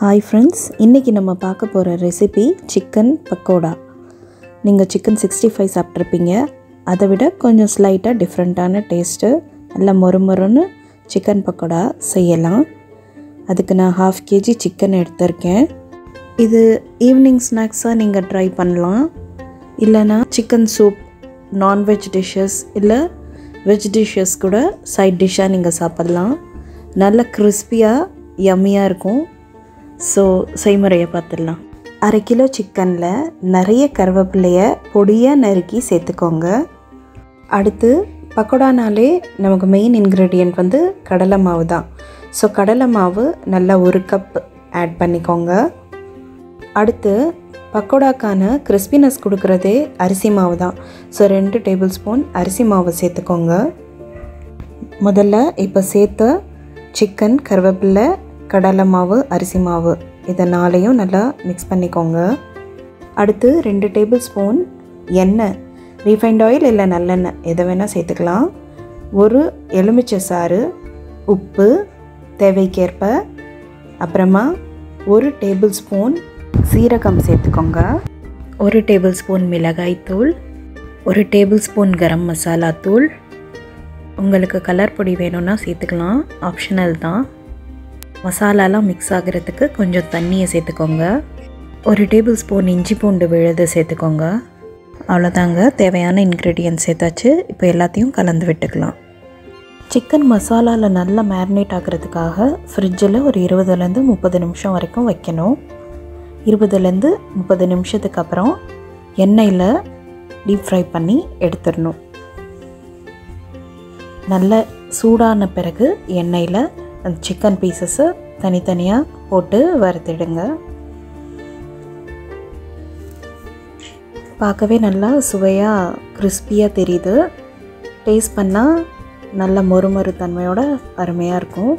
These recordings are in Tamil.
Hi friends, இன்னைக்கு நம்ம பார்க்க போற ரெசிபி சிக்கன் பக்கோடா. நீங்க சிக்கன் 65 சாப்பிட்டிருப்பீங்க. அதை விட கொஞ்சம் ஸ்லைட்டா டிஃபரண்டான டேஸ்ட். நல்ல மொறுமொறுன்னு சிக்கன் பக்கோடா செய்யலாம். அதுக்கு நான் 1/2 kg சிக்கன் எடுத்துர்க்கேன். இது ஈவினிங் ஸ்நாக்ஸா நீங்க ட்ரை பண்ணலாம். இல்லனா சிக்கன் சூப், நான்வெஜ் டிஷஸ் இல்ல வெஜ் டிஷஸ் கூட சைட் டிஷ்ஷா நீங்க சாப்பிடலாம். நல்ல கிறிஸ்பியா யம்மியா இருக்கும். ஸோ செய்முறையை பார்த்துடலாம். 1/2 கிலோ சிக்கனில் நிறைய கருவேப்பிலையை பொடியாக நறுக்கி சேர்த்துக்கோங்க. அடுத்து பக்கோடானாலே நமக்கு மெயின் இன்க்ரீடியன்ட் வந்து கடலை மாவு தான். ஸோ கடலை மாவு நல்லா 1 கப் ஆட் பண்ணிக்கோங்க. அடுத்து பக்கோடாக்கான கிறிஸ்பினஸ் கொடுக்குறதே அரிசி மாவு தான். ஸோ 2 டேபிள் ஸ்பூன் அரிசி மாவு சேர்த்துக்கோங்க. முதல்ல இப்போ சேர்த்த சிக்கன், கருவேப்பிலை, கடலை மாவு, அரிசி மாவு இதை 4ஐயும் நல்லா மிக்ஸ் பண்ணிக்கோங்க. அடுத்து 2 டேபிள் ஸ்பூன் எண்ணெய், ரீஃபைண்ட் ஆயில் இல்லை நல்லெண்ணெய் எதை வேணால் சேர்த்துக்கலாம். 1 எலுமிச்சை சாறு, உப்பு தேவைக்கேற்ப, அப்புறமா 1 டேபிள் ஸ்பூன் சீரகம் சேர்த்துக்கோங்க. 1 டேபிள் ஸ்பூன் மிளகாய் தூள், 1 டேபிள் ஸ்பூன் கரம் மசாலா தூள். உங்களுக்கு கலர் பொடி வேணும்னா சேர்த்துக்கலாம், ஆப்ஷனல் தான். மசாலாலாம் மிக்ஸ் ஆகிறதுக்கு கொஞ்சம் தண்ணியை சேர்த்துக்கோங்க. 1 டேபிள் ஸ்பூன் இஞ்சி பூண்டு விழுது சேர்த்துக்கோங்க. அவ்வளோதாங்க, தேவையான இன்க்ரீடியன்ட் சேர்த்தாச்சு. இப்போ எல்லாத்தையும் கலந்து விட்டுக்கலாம். சிக்கன் மசாலாவில் நல்லா மேரினேட் ஆகிறதுக்காக ஃப்ரிட்ஜில் ஒரு 20லேருந்து 30 நிமிஷம் வரைக்கும் வைக்கணும். 20லேருந்து 30 நிமிஷத்துக்கு அப்புறம் எண்ணெயில் டீப் ஃப்ரை பண்ணி எடுத்துடணும். நல்ல சூடான பிறகு எண்ணெயில் அந்த சிக்கன் பீசஸை தனித்தனியாக போட்டு வறுத்திடுங்க. பார்க்கவே நல்லா சுவையாக கிறிஸ்பியாக தெரியுது. டேஸ்ட் பண்ணால் நல்ல மொறுமொறு தன்மையோட அருமையாக இருக்கும்.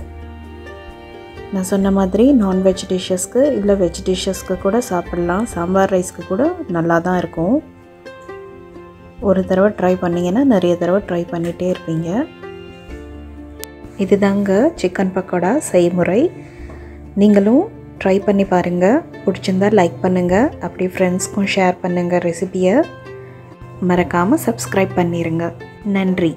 நான் சொன்ன மாதிரி நான்வெஜ் டிஷ்ஷஸ்க்கு இல்லை வெஜ் டிஷ்ஷஸ்க்கு கூட சாப்பிட்லாம். சாம்பார் ரைஸ்க்கு கூட நல்லா தான் இருக்கும். ஒரு தடவை ட்ரை பண்ணிங்கன்னா நிறைய தடவை ட்ரை பண்ணிகிட்டே இருப்பீங்க. இதுதாங்க சிக்கன் பக்கோடா செய்முறை. நீங்களும் ட்ரை பண்ணி பாருங்கள். பிடிச்சிருந்தால் லைக் பண்ணுங்கள், அப்படி ஃப்ரெண்ட்ஸ்க்கும் ஷேர் பண்ணுங்கள். ரெசிபியை மறக்காமல் சப்ஸ்கிரைப் பண்ணிடுங்க. நன்றி.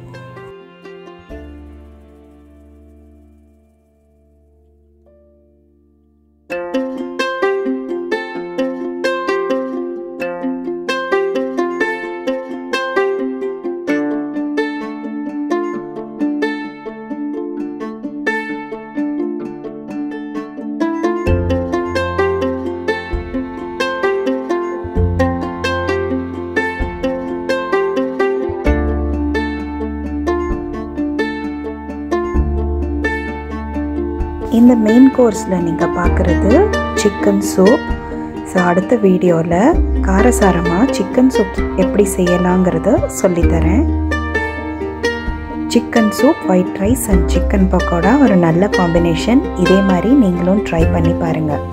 இந்த மெயின் கோர்ஸில் நீங்கள் பார்க்குறது சிக்கன் சூப். ஸோ அடுத்த வீடியோவில் காரசாரமாக சிக்கன் சூப் எப்படி செய்யலாங்கிறத சொல்லித்தரேன். Chicken soup, white rice and chicken pakoda ஒரு நல்ல காம்பினேஷன். இதே மாதிரி நீங்களும் ட்ரை பண்ணி பாருங்கள்.